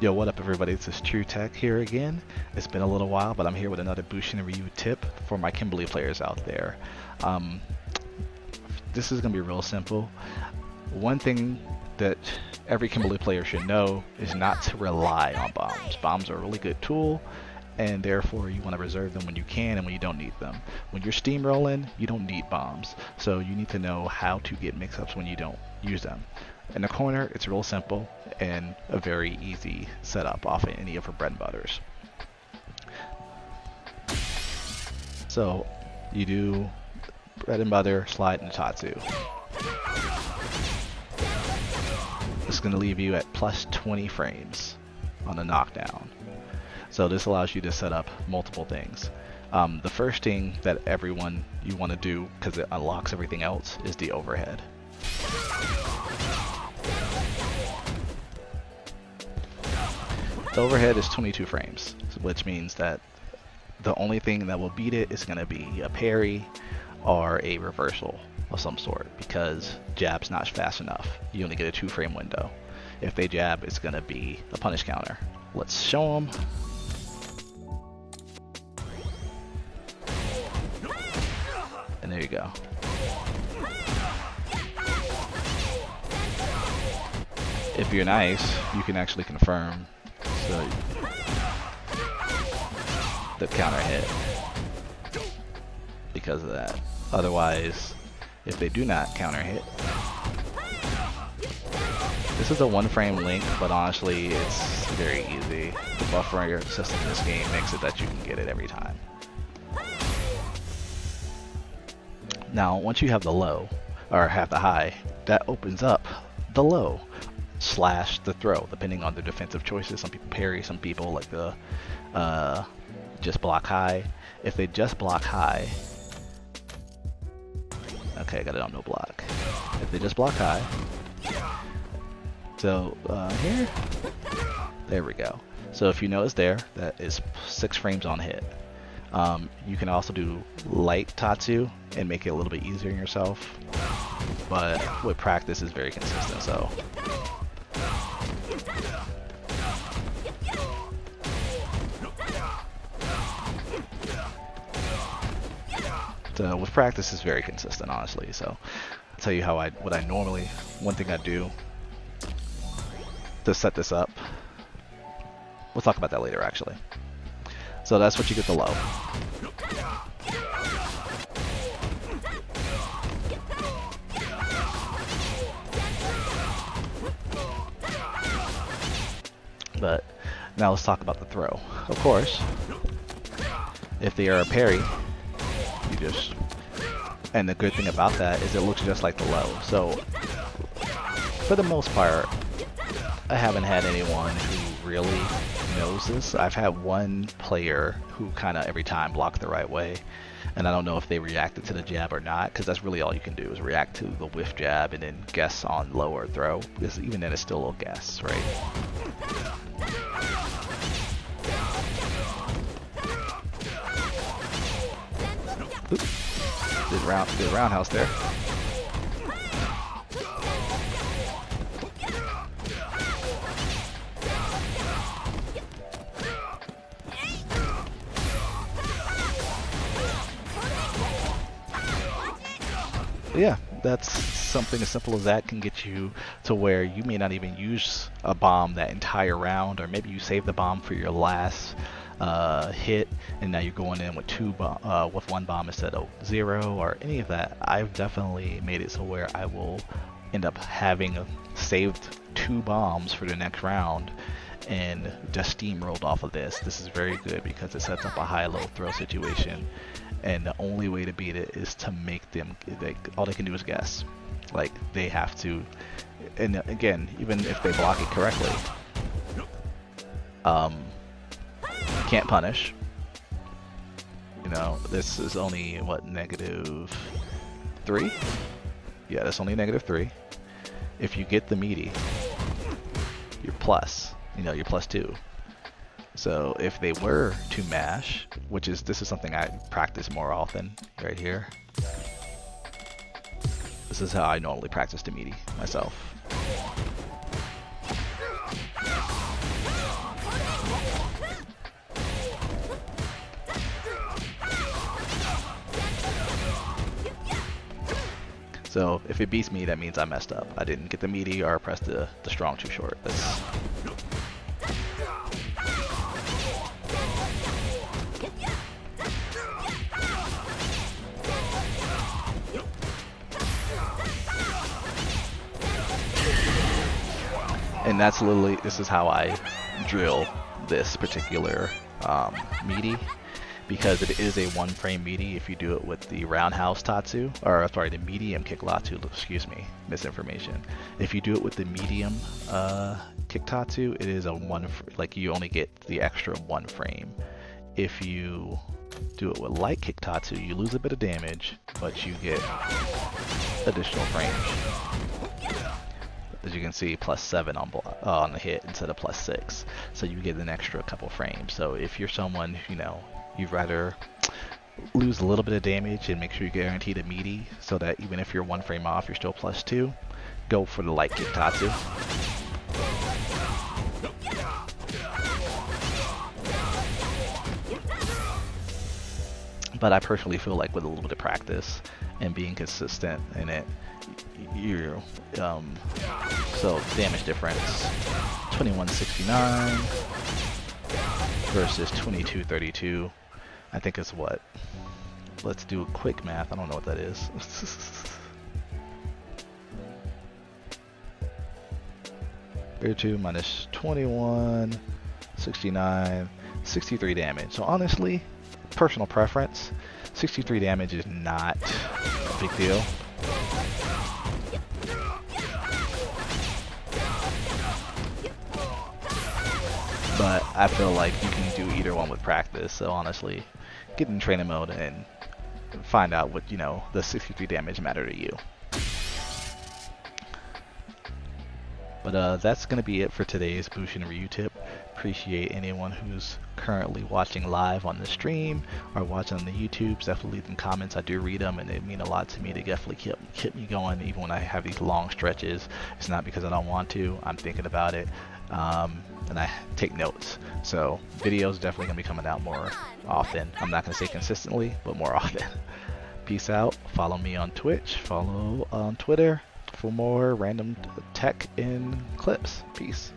Yo, what up everybody, this is True Tech here again. It's been a little while, but I'm here with another Bushin review tip for my Kimberly players out there. Um, this is going to be real simple. One thing that every Kimberly player should know is not to rely on bombs. Bombs are a really good tool, and therefore you want to reserve them when you can and when you don't need them. When you're steamrolling, you don't need bombs, so you need to know how to get mix-ups when you don't use them. In the corner, it's real simple and a very easy setup off of any of her bread and butters. So you do bread and butter, slide, and tatsu. This is going to leave you at plus 20 frames on the knockdown. So this allows you to set up multiple things. The first thing that you want to do, because it unlocks everything else, is the overhead. The overhead is 22 frames, which means that the only thing that will beat it is going to be a parry or a reversal of some sort, because jab's not fast enough. You only get a 2-frame window. If they jab, it's going to be a punish counter. Let's show them. And there you go. If you're nice, you can actually confirm the counter hit because of that. Otherwise, if they do not counter hit, this is a 1-frame link, but honestly it's very easy. The buffering system in this game makes it that you can get it every time. Now once you have the low, or have the high, that opens up the low slash the throw, depending on their defensive choices. Some people parry, some people like the just block high. If they just block high, okay, I got it on no block. If they just block high, so here, there we go. So if you notice there, that is 6 frames on hit. You can also do light tatsu and make it a little bit easier on yourself, but with practice is very consistent. So with practice is very consistent, honestly. So I'll tell you one thing I do to set this up. We'll talk about that later, actually. So that's what you get the low. But now let's talk about the throw. Of course, if they are a parry, and the good thing about that is it looks just like the low. So for the most part, I haven't had anyone who really knows this. I've had one player who kind of every time blocked the right way, and I don't know if they reacted to the jab or not, because that's really all you can do is react to the whiff jab and then guess on low or throw, because even then it's still a guess, right? Oops. Did roundhouse there. But yeah, that's something as simple as that can get you to where you may not even use a bomb that entire round, or maybe you save the bomb for your last hit, and now you're going in with with 1 bomb instead of 0 or any of that. I've definitely made it so where I will end up having saved 2 bombs for the next round and just steamrolled off of this. This is very good because it sets up a high-low throw situation, and the only way to beat it is to make them, all they can do is guess. Like, they have to, and again, even if they block it correctly, can't punish. You know, this is only what, -3? Yeah, that's only -3. If you get the meaty, you're plus. You know, you're +2. So if they were to mash, this is something I practice more often right here. This is how I normally practice the meaty myself. So if it beats me, that means I messed up. I didn't get the meaty or I pressed the strong too short. And that's literally, this is how I drill this particular meaty, because it is a one frame meaty if you do it with the roundhouse tatsu, or sorry, the medium kick tatsu, excuse me, misinformation. If you do it with the medium kick tatsu, it is a like you only get the extra one frame. If you do it with light kick tatsu, you lose a bit of damage, but you get additional frames. As you can see, +7 on the hit instead of +6, so you get an extra couple frames. So if you're someone, you know, you'd rather lose a little bit of damage and make sure you guarantee the meaty, so that even if you're one frame off, you're still +2, go for the light kick tatsu. But I personally feel like with a little bit of practice and being consistent in it, you so damage difference 2169 versus 2232. I think is what. Let's do a quick math. I don't know what that is. 32 minus 2169, 63 damage. So honestly, personal preference, 63 damage is not a big deal. But I feel like you can do either one with practice. So honestly, get in training mode and find out what, you know, the 63 damage matter to you. But that's going to be it for today's Bushin Ryu tip. Appreciate anyone who's currently watching live on the stream or watching on the YouTubes. Definitely leave them comments. I do read them, and they mean a lot to me. They definitely keep me going even when I have these long stretches. It's not because I don't want to. I'm thinking about it, and I take notes. So videos definitely going to be coming out more often. I'm not going to say consistently, but more often. Peace out. Follow me on Twitch. Follow on Twitter for more random tech and clips. Peace.